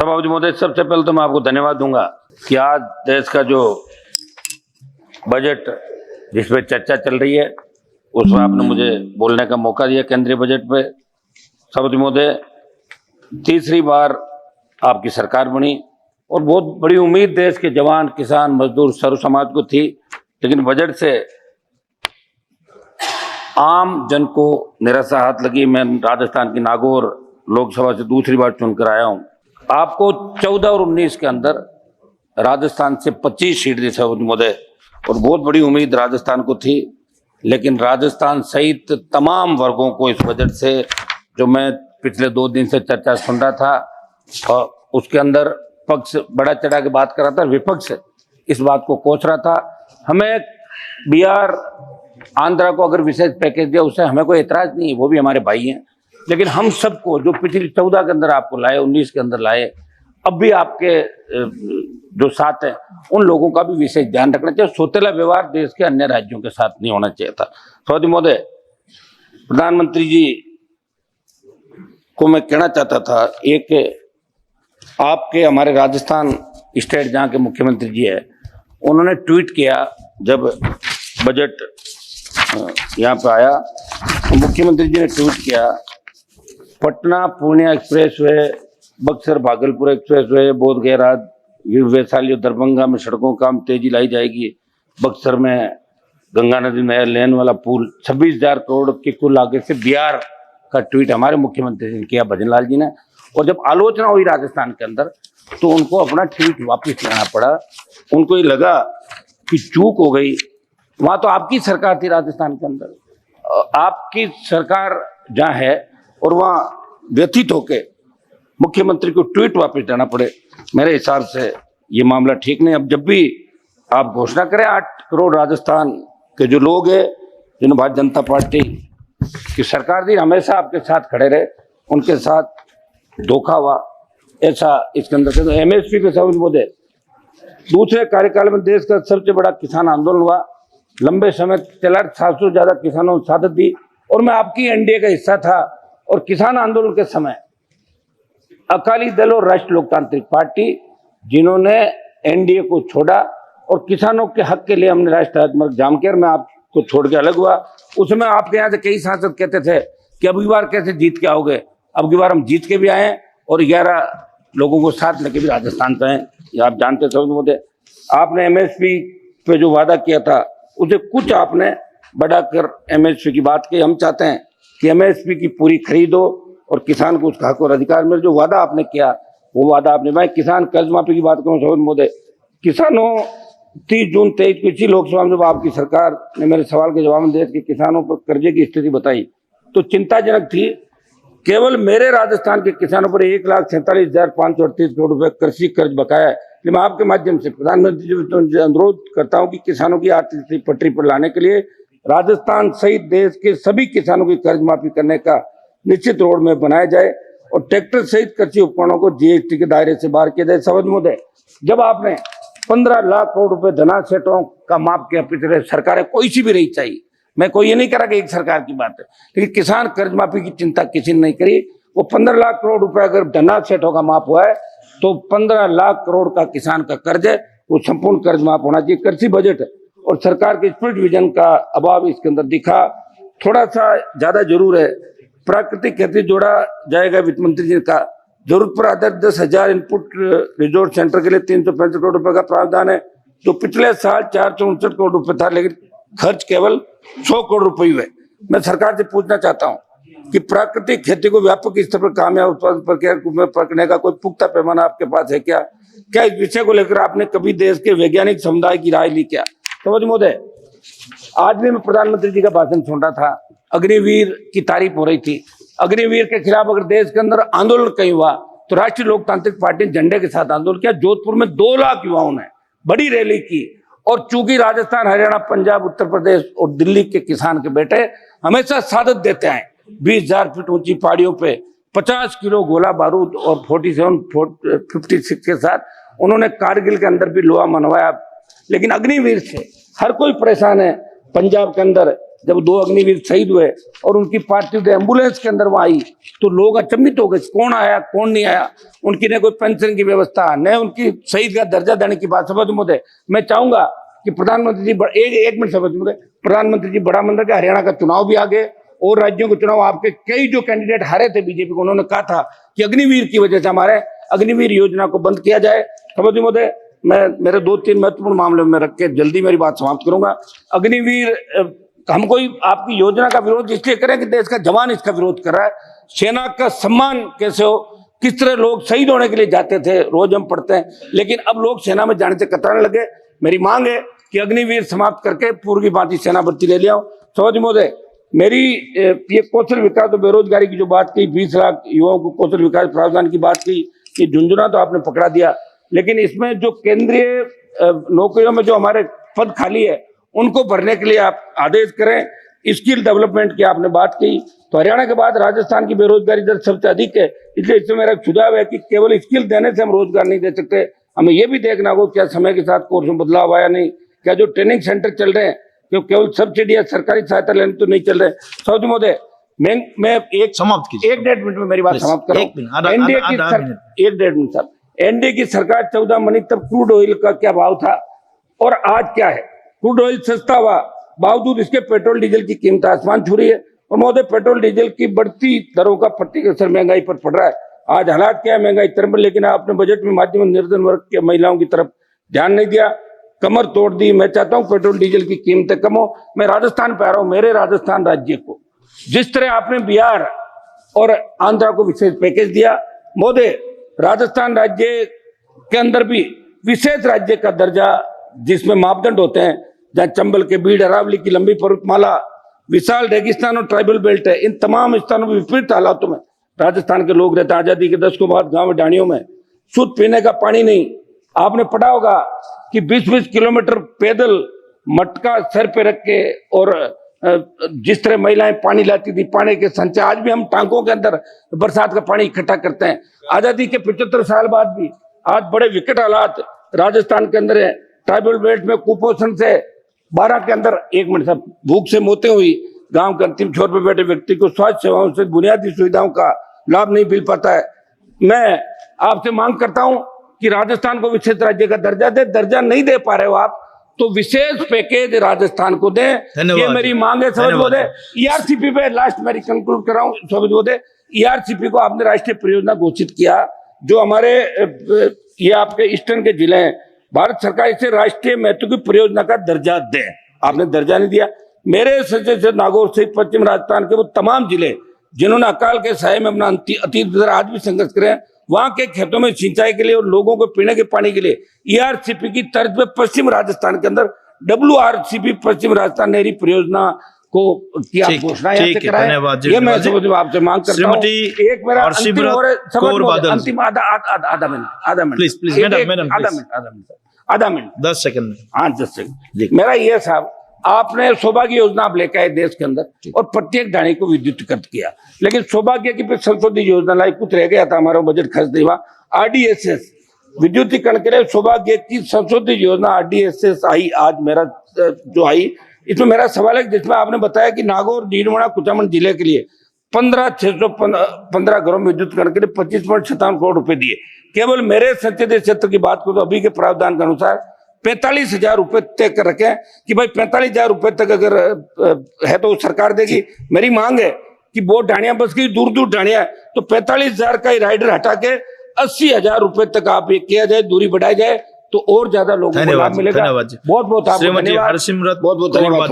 सभापति महोदय, सबसे पहले तो मैं आपको धन्यवाद दूंगा कि आज देश का जो बजट जिसपे चर्चा चल रही है उसमें आपने मुझे बोलने का मौका दिया। केंद्रीय बजट पे सभापति महोदय, तीसरी बार आपकी सरकार बनी और बहुत बड़ी उम्मीद देश के जवान, किसान, मजदूर, सर्व समाज को थी, लेकिन बजट से आम जन को निराशा हाथ लगी। मैं राजस्थान की नागौर लोकसभा से दूसरी बार चुनकर आया हूं। आपको 14 और 19 के अंदर राजस्थान से 25 सीट दी सभापति महोदय और बहुत बड़ी उम्मीद राजस्थान को थी, लेकिन राजस्थान सहित तमाम वर्गों को इस बजट से, जो मैं पिछले 2 दिन से चर्चा सुन रहा था, और उसके अंदर पक्ष बड़ा चढ़ा के बात कर रहा था, विपक्ष इस बात को कोस रहा था। हमें बिहार, आंध्रा को अगर विशेष पैकेज दिया उससे हमें कोई एतराज नहीं है, वो भी हमारे भाई हैं, लेकिन हम सबको जो पिछली 14 के अंदर आपको लाए, 19 के अंदर लाए, अब भी आपके जो साथ हैं उन लोगों का भी विशेष ध्यान रखना चाहिए। सौतेला व्यवहार देश के अन्य राज्यों के साथ नहीं होना चाहिए था। सभापति महोदय, प्रधानमंत्री जी को मैं कहना चाहता था, एक आपके हमारे राजस्थान स्टेट जहाँ के मुख्यमंत्री जी है, उन्होंने ट्वीट किया जब बजट यहाँ पे आया, तो मुख्यमंत्री जी ने ट्वीट किया, Patna Purnia express way, Buxar Bhagalpur express way, बोध गया वैशाली और दरभंगा में सड़कों का काम तेजी लाई जाएगी। बक्सर में गंगा नदी नया लेन वाला पुल, 26,000 करोड़ की कुल लागत से बिहार का ट्वीट हमारे मुख्यमंत्री ने किया, भजनलाल जी ने। और जब आलोचना हुई राजस्थान के अंदर तो उनको अपना ट्वीट वापस लेना पड़ा। उनको ये लगा कि चूक हो गई। वहां तो आपकी सरकार थी राजस्थान के अंदर, आपकी सरकार जहाँ है, और वहां व्यथित होके मुख्यमंत्री को ट्वीट वापस लेना पड़े, मेरे हिसाब से ये मामला ठीक नहीं। अब जब भी आप घोषणा करें, 8 करोड़ राजस्थान के जो लोग हैं, जिन्होंने भारतीय जनता पार्टी की सरकार दी, हमेशा आपके साथ खड़े रहे, उनके साथ धोखा हुआ, ऐसा इसके अंदर। तो एमएसपी पे सवाल बोले, दूसरे कार्यकाल में देश का सबसे बड़ा किसान आंदोलन हुआ, लंबे समय चला, 700 से ज्यादा किसानों ने शहादत दी, और मैं आपकी एनडीए का हिस्सा था। और किसान आंदोलन के समय अकाली दल और राष्ट्रीय लोकतांत्रिक पार्टी, जिन्होंने एनडीए को छोड़ा और किसानों के हक के लिए हमने राष्ट्रीय राजमार्ग जाम किया, मैं आपको छोड़ के अलग हुआ। उसमें आपके यहाँ से कई सांसद कहते थे कि अब की बार कैसे जीत के आओगे। अब की बार हम जीत के भी आए और 11 लोगों को साथ लेके भी राजस्थान से आए, ये आप जानते थे। आपने एमएसपी पे जो वादा किया था उसे कुछ आपने बढ़ाकर एमएसपी की बात की। हम चाहते हैं कि एमएसपी की पूरी खरीद हो और किसान को उसका हक और अधिकार मिले। जो वादा आपने किया वो वादा आपने, मैं किसान कर्ज माफी की बात करूँ सभापति महोदय, किसानों 30 जून 23 को इसी लोकसभा में जब आपकी सरकार ने मेरे सवाल के जवाब में देश के किसानों पर कर्जे की स्थिति बताई तो चिंताजनक थी। केवल मेरे राजस्थान के किसानों पर 1,47,538 करोड़ रुपए कृषि कर्ज बकाया है। मैं आपके माध्यम से प्रधानमंत्री जी से अनुरोध करता हूं कि किसानों की आर्थिक स्थिति पटरी पर लाने के लिए राजस्थान सहित देश के सभी किसानों की कर्ज माफी करने का निश्चित रोड मैप बनाया जाए और ट्रैक्टर सहित कृषि उपकरणों को जीएसटी के दायरे से बाहर किया जाए। सभापति महोदय, जब आपने 15 लाख करोड़ रुपए धनासेठों का माफ किया, पिछले सरकारें कोई सी भी रही चाहिए, मैं कोई ये नहीं कह रहा कि एक सरकार की बात है, लेकिन किसान कर्ज माफी की चिंता किसी ने नहीं करी। वो 15 लाख करोड़ रुपए अगर धनासेठों का माफ हुआ है तो 15 लाख करोड़ का किसान का कर्ज है, वो संपूर्ण कर्ज माफ होना चाहिए। कृषि बजट और सरकार के स्पष्ट विजन का अभाव इसके अंदर दिखा। थोड़ा सा ज्यादा जरूर है, प्राकृतिक खेती जोड़ा जाएगा, वित्त मंत्री जी का जरूरत पर आधार 10,000 इनपुट रिसोर्स सेंटर के लिए 365 करोड़ रुपए का प्रावधान है, जो पिछले साल 459 करोड़ रुपए था, लेकिन खर्च केवल 100 करोड़ रुपए हुए। मैं सरकार से पूछना चाहता हूं कि प्राकृतिक खेती को व्यापक स्तर पर कामयाब उत्पादन प्रक्रिया पकड़ने का कोई पुख्ता पैमाना आपके पास है क्या? क्या इस विषय को लेकर आपने कभी देश के वैज्ञानिक समुदाय की राय ली क्या? सभापति महोदय, आज भी मैं प्रधानमंत्री जी का भाषण सुन रहा था, अग्निवीर की तारीफ हो रही थी। अग्निवीर के खिलाफ अगर देश के अंदर आंदोलन कहीं हुआ तो राष्ट्रीय लोकतांत्रिक पार्टी ने झंडे के साथ आंदोलन किया। जोधपुर में 2 लाख युवाओं ने बड़ी रैली की, और चूंकि राजस्थान, हरियाणा, पंजाब, उत्तर प्रदेश और दिल्ली के किसान के बेटे हमेशा शहादत देते हैं, 20,000 फीट ऊंची पहाड़ियों पे 50 किलो गोला बारूद और 47-56 के साथ उन्होंने कारगिल के अंदर भी लोहा मनवाया। लेकिन अग्निवीर से हर कोई परेशान है। पंजाब के अंदर जब 2 अग्निवीर शहीद हुए और उनकी पार्थिव एम्बुलेंस के अंदर वहां आई तो लोग अचंभित हो गए, कौन आया कौन नहीं आया। उनकी न कोई पेंशन की व्यवस्था, न उनकी शहीद का दर्जा देने की बात। सभापति महोदय, मैं चाहूंगा कि प्रधानमंत्री जी एक मिनट सभापति महोदय, प्रधानमंत्री जी बड़ा मंदिर के हरियाणा का चुनाव भी आ गए और राज्यों के चुनाव, आपके कई जो कैंडिडेट हारे थे बीजेपी को, उन्होंने कहा था कि अग्निवीर की वजह से हमारे अग्निवीर योजना को बंद किया जाए। सभापति महोदय, मैं मेरे 2-3 महत्वपूर्ण मामले में रख के जल्दी मेरी बात समाप्त करूंगा। अग्निवीर, हम कोई आपकी योजना का विरोध इसलिए करें कि देश का जवान इसका विरोध कर रहा है। सेना का सम्मान कैसे हो, किस तरह लोग शहीद होने के लिए जाते थे, रोज हम पढ़ते हैं, लेकिन अब लोग सेना में जाने से कतराने लगे। मेरी मांग है कि अग्निवीर समाप्त करके पूर्व की भांति सेना भर्ती ले लिया। सभापति महोदय, मेरी ये कौशल विकास और बेरोजगारी की जो बात की, 20 लाख युवाओं को कौशल विकास प्रावधान की बात की, ये झुंझुना तो आपने पकड़ा दिया, लेकिन इसमें जो केंद्रीय नौकरियों में जो हमारे पद खाली है उनको भरने के लिए आप आदेश करें। स्किल डेवलपमेंट की आपने बात की, तो हरियाणा के बाद राजस्थान की बेरोजगारी दर सबसे अधिक है, इसलिए इसमें मेरा सुझाव है कि केवल स्किल देने से हम रोजगार नहीं दे सकते, हमें यह भी देखना होगा क्या समय के साथ कोर्स में बदलाव आया नहीं, क्या जो ट्रेनिंग सेंटर चल रहे हैं जो केवल सब्सिडी या सरकारी सहायता लेने तो नहीं चल रहे। सभापति महोदय, मैं एक समाप्त कीजिए, 1-1.5 मिनट में मेरी बात समाप्त करूं। एनडीए की 1-1.5 मिनट सर, एनडीए की सरकार 14 मई तब क्रूड ऑयल का क्या भाव था और आज क्या है? क्रूड ऑयल सस्ता हुआ, बावजूद इसके पेट्रोल डीजल की कीमत आसमान छू रही है। और महोदय, पेट्रोल डीजल की बढ़ती दरों का प्रत्यक्ष असर महंगाई पर पड़ रहा है। आज हालात क्या है महंगाई तरफ, लेकिन आपने बजट में माध्यम निर्धन वर्ग के महिलाओं की तरफ ध्यान नहीं दिया, कमर तोड़ दी। मैं चाहता हूं पेट्रोल डीजल की कीमतें कम हो। मैं राजस्थान पे आ रहा हूं, मेरे राजस्थान राज्य को जिस तरह आपने बिहार और आंध्रा को विशेष पैकेज दिया, महोदय राजस्थान राज्य के अंदर भी विशेष राज्य का दर्जा, जिसमें मापदंड होते हैं, जहां चंबल के बीड़, अरावली की लंबी पर्वतमाला, विशाल रेगिस्तान और ट्राइबल बेल्ट है, इन तमाम स्थानों में विपरीत हालातों में राजस्थान के लोग रहते हैं। आजादी के 10 बाद गांव ढाणियों में शुद्ध पीने का पानी नहीं। आपने पढ़ा होगा कि 20-20 किलोमीटर पैदल मटका सर पे रख के और जिस तरह महिलाएं पानी लाती थी, पानी के संचय, आज भी हम टांकों के अंदर बरसात का पानी इकट्ठा करते हैं। आजादी के 75 साल बाद भी आज बड़े विकट हालात राजस्थान के अंदर है। ट्राइबल बेल्ट में कुपोषण से 12 के अंदर 1 मिनट सब भूख से मौतें हुई। गांव के अंतिम छोर पर बैठे व्यक्ति को स्वास्थ्य सेवाओं से बुनियादी सुविधाओं का लाभ नहीं मिल पाता है। मैं आपसे मांग करता हूं कि राजस्थान को विशेष राज्य का दर्जा दे। दर्जा नहीं दे पा रहे हो आप, तो विशेष पैकेज राजस्थान को दें, ये मेरी मांग है। सभापति महोदय, ईआरसीपी पे लास्ट मेरी कंक्लूड कर रहा हूं। सभापति महोदय, ईआरसीपी को आपने राष्ट्रीय परियोजना घोषित किया, जो हमारे ये आपके ईस्टर्न के जिले हैं, भारत सरकार इसे राष्ट्रीय महत्व की परियोजना का दर्जा दे। आपने दर्जा नहीं दिया। मेरे से नागौर सहित पश्चिम राजस्थान के वो तमाम जिले जिन्होंने अकाल के साये में अपना अतीत गुजरा, आज भी संघर्ष करे, वहां के खेतों में सिंचाई के लिए और लोगों को पीने के पानी के लिए ईआरसीपी की तर्ज पे पश्चिम राजस्थान के अंदर WRCP पश्चिम राजस्थान नहरी परियोजना को की आप घोषणा ये मैं आपसे मांग करता हूं। एक मेरा अंतिम आधा मिनट 10 सेकंड। हाँ 10 सेकंड। मेरा ये साहब, आपने सौभाग्य योजना आप लेकर आए देश के अंदर और प्रत्येक ढाणी को विद्युतीकृत किया, लेकिन सौभाग्य की संशोधित योजना लाई, कुछ रह गया था, हमारा बजट खर्च नहीं हुआ। RDSS विद्युतीकरण के लिए सौभाग्य की संशोधित योजना RDSS आई, आज मेरा जो आई, इसमें मेरा सवाल है जिसमें आपने बताया कि नागौर, डीडवाना, कुचामन जिले के लिए 15,615 घरों में विद्युतीकरण के लिए 25.57 करोड़ रुपए दिए। केवल मेरे संसदीय क्षेत्र की बात करूं तो अभी के प्रावधान के अनुसार 45,000 रुपए तय कर रखे हैं कि भाई 45,000 रुपए तक अगर है तो सरकार देगी। मेरी मांग है कि बहुत ढाणियां बस गई, दूर दूर ढाणियां, तो 45,000 का ही राइडर हटा के 80,000 रुपए तक आप ये किया जाए, दूरी बढ़ाई जाए, तो और ज्यादा लोगों को लाभ मिलेगा। बहुत बहुत धन्यवाद। बहुत बहुत धन्यवाद।